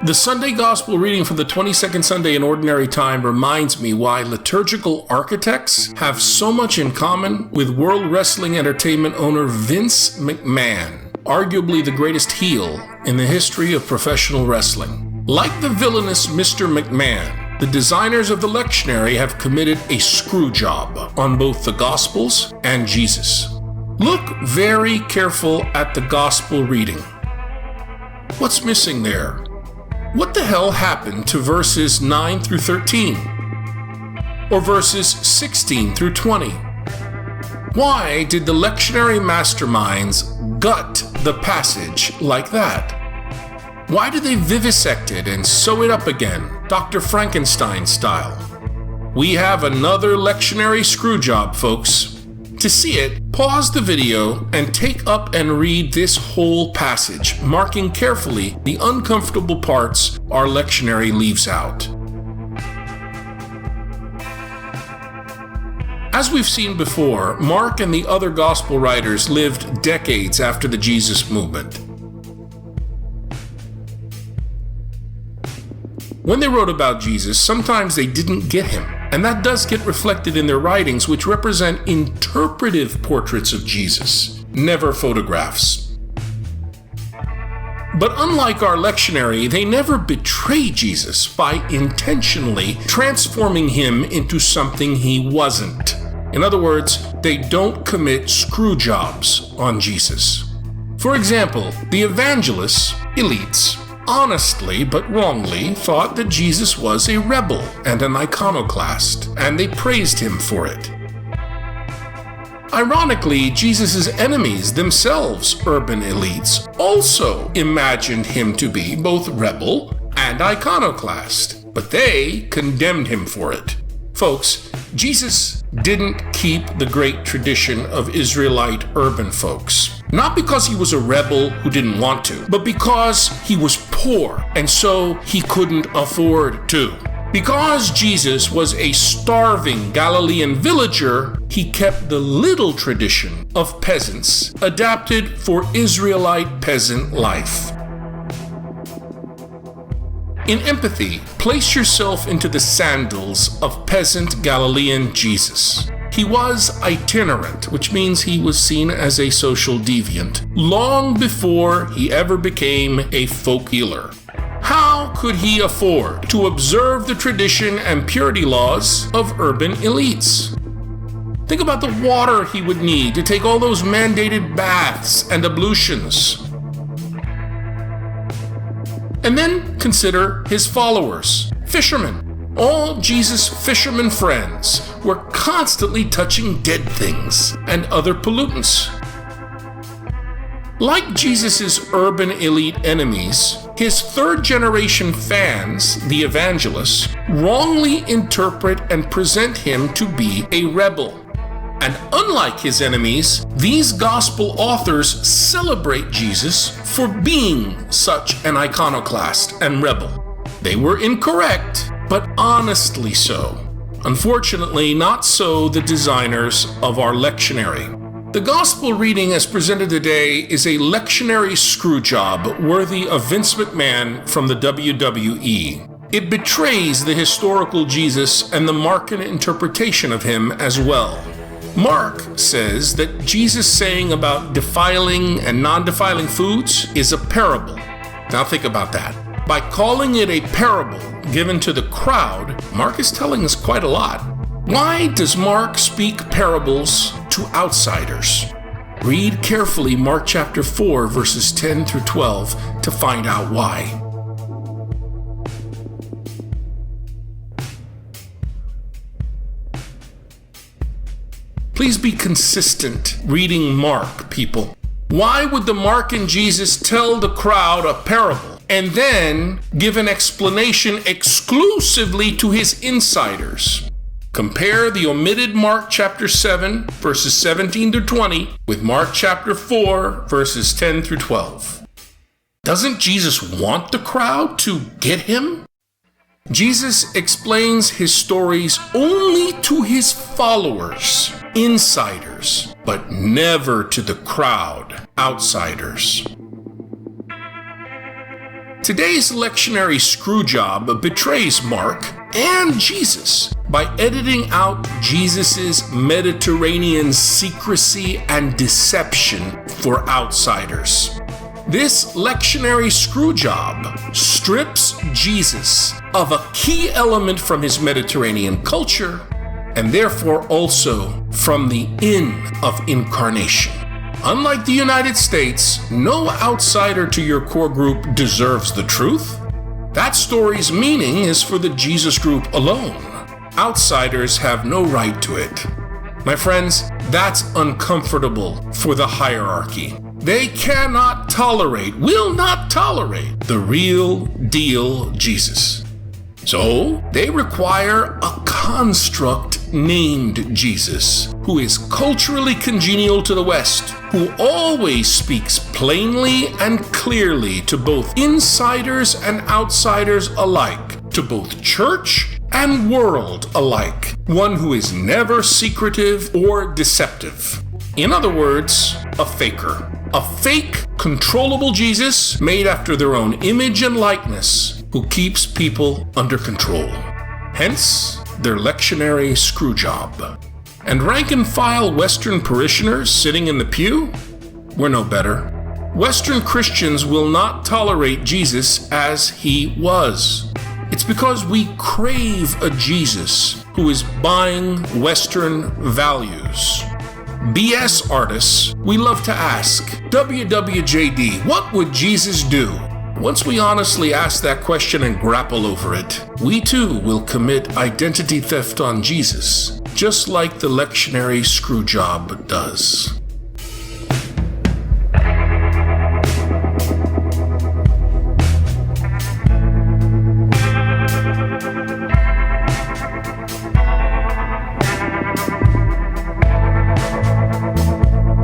The Sunday Gospel reading for the 22nd Sunday in Ordinary Time reminds me why liturgical architects have so much in common with World Wrestling Entertainment owner Vince McMahon, arguably the greatest heel in the history of professional wrestling. Like the villainous Mr. McMahon, the designers of the lectionary have committed a screw job on both the Gospels and Jesus. Look very careful at the Gospel reading. What's missing there? What the hell happened to verses 9 through 13? Or verses 16 through 20? Why did the lectionary masterminds gut the passage like that? Why did they vivisect it and sew it up again, Dr. Frankenstein style? We have another lectionary screw job, folks. To see it, pause the video and take up and read this whole passage, marking carefully the uncomfortable parts our lectionary leaves out. As we've seen before, Mark and the other gospel writers lived decades after the Jesus movement. When they wrote about Jesus, sometimes they didn't get him. And that does get reflected in their writings, which represent interpretive portraits of Jesus, never photographs. But unlike our lectionary, they never betray Jesus by intentionally transforming him into something he wasn't. In other words, they don't commit screw jobs on Jesus. For example, the evangelists, elites, honestly but wrongly thought that Jesus was a rebel and an iconoclast, and they praised him for it. Ironically, Jesus' enemies, themselves urban elites, also imagined him to be both rebel and iconoclast, but they condemned him for it. Folks, Jesus didn't keep the great tradition of Israelite urban folks. Not because he was a rebel who didn't want to, but because he was poor and so he couldn't afford to. Because Jesus was a starving Galilean villager, he kept the little tradition of peasants adapted for Israelite peasant life. In empathy, place yourself into the sandals of peasant Galilean Jesus. He was itinerant, which means he was seen as a social deviant, long before he ever became a folk healer. How could he afford to observe the tradition and purity laws of urban elites? Think about the water he would need to take all those mandated baths and ablutions. And then consider his followers, fishermen. All Jesus' fisherman friends were constantly touching dead things and other pollutants. Like Jesus' urban elite enemies, his third-generation fans, the evangelists, wrongly interpret and present him to be a rebel. And unlike his enemies, these gospel authors celebrate Jesus for being such an iconoclast and rebel. They were incorrect, but honestly so. Unfortunately, not so the designers of our lectionary. The gospel reading as presented today is a lectionary screw job worthy of Vince McMahon from the WWE. It betrays the historical Jesus and the Markan interpretation of him as well. Mark says that Jesus saying about defiling and non-defiling foods is a parable. Now think about that. By calling it a parable given to the crowd, Mark is telling us quite a lot. Why does Mark speak parables to outsiders? Read carefully Mark chapter 4, verses 10 through 12 to find out why. Please be consistent reading Mark, people. Why would the Markan Jesus tell the crowd a parable and then give an explanation exclusively to his insiders? Compare the omitted Mark chapter 7, verses 17 through 20 with Mark chapter 4, verses 10 through 12. Doesn't Jesus want the crowd to get him? Jesus explains his stories only to his followers, insiders, but never to the crowd, outsiders. Today's lectionary screwjob betrays Mark and Jesus by editing out Jesus' Mediterranean secrecy and deception for outsiders. This lectionary screwjob strips Jesus of a key element from his Mediterranean culture, and therefore also from the inn of incarnation. Unlike the United States, no outsider to your core group deserves the truth. That story's meaning is for the Jesus group alone. Outsiders have no right to it. My friends, that's uncomfortable for the hierarchy. They cannot tolerate, will not tolerate, the real deal Jesus. So they require a construct named Jesus, who is culturally congenial to the West, who always speaks plainly and clearly to both insiders and outsiders alike, to both church and world alike, one who is never secretive or deceptive. In other words, a faker. A fake, controllable Jesus made after their own image and likeness, who keeps people under control. Hence, their lectionary screwjob. And rank-and-file Western parishioners sitting in the pew? We're no better. Western Christians will not tolerate Jesus as he was. It's because we crave a Jesus who is buying Western values. BS artists, we love to ask, WWJD, what would Jesus do? Once we honestly ask that question and grapple over it, we too will commit identity theft on Jesus, just like the lectionary screwjob does.